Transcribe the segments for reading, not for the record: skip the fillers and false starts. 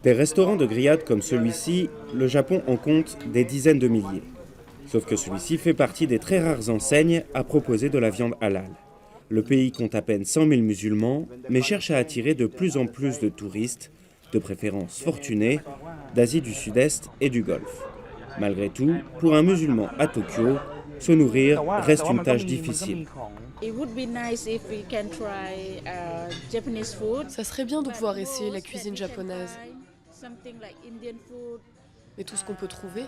Des restaurants de grillades comme celui-ci, le Japon en compte des dizaines de milliers. Sauf que celui-ci fait partie des très rares enseignes à proposer de la viande halal. Le pays compte à peine 100 000 musulmans, mais cherche à attirer de plus en plus de touristes, de préférence fortunés, d'Asie du Sud-Est et du Golfe. Malgré tout, pour un musulman à Tokyo, se nourrir reste une tâche difficile. Ça serait bien de pouvoir essayer la cuisine japonaise. Mais tout ce qu'on peut trouver,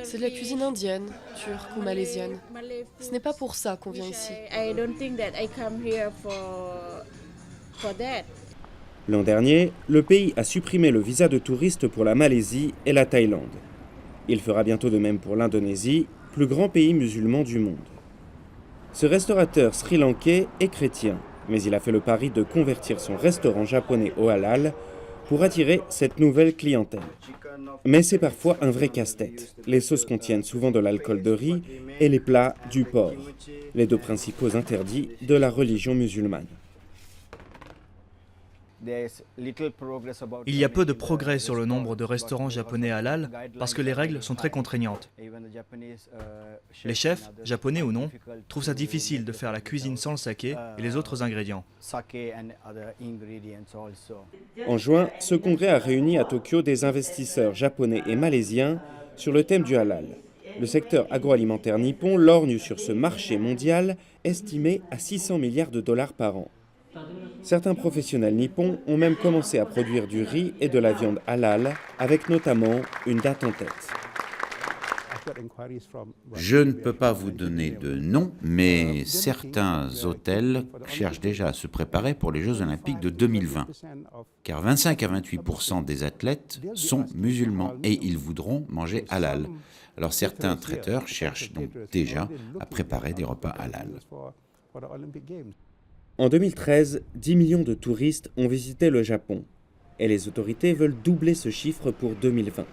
c'est de la cuisine indienne, turque ou malaisienne. Ce n'est pas pour ça qu'on vient ici. L'an dernier, le pays a supprimé le visa de touriste pour la Malaisie et la Thaïlande. Il fera bientôt de même pour l'Indonésie, plus grand pays musulman du monde. Ce restaurateur sri-lankais est chrétien, mais il a fait le pari de convertir son restaurant japonais au halal pour attirer cette nouvelle clientèle. Mais c'est parfois un vrai casse-tête. Les sauces contiennent souvent de l'alcool de riz et les plats du porc, les deux principaux interdits de la religion musulmane. Il y a peu de progrès sur le nombre de restaurants japonais halal parce que les règles sont très contraignantes. Les chefs, japonais ou non, trouvent ça difficile de faire la cuisine sans le saké et les autres ingrédients. En juin, ce congrès a réuni à Tokyo des investisseurs japonais et malaisiens sur le thème du halal. Le secteur agroalimentaire nippon lorgne sur ce marché mondial estimé à 600 milliards de dollars par an. Certains professionnels nippons ont même commencé à produire du riz et de la viande halal, avec notamment une date en tête. Je ne peux pas vous donner de nom, mais certains hôtels cherchent déjà à se préparer pour les Jeux Olympiques de 2020. Car 25 à 28% des athlètes sont musulmans et ils voudront manger halal. Alors certains traiteurs cherchent donc déjà à préparer des repas halal. En 2013, 10 millions de touristes ont visité le Japon et les autorités veulent doubler ce chiffre pour 2020.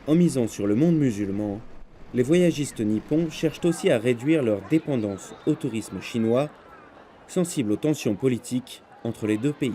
En misant sur le monde musulman, les voyagistes nippons cherchent aussi à réduire leur dépendance au tourisme chinois, sensible aux tensions politiques entre les deux pays.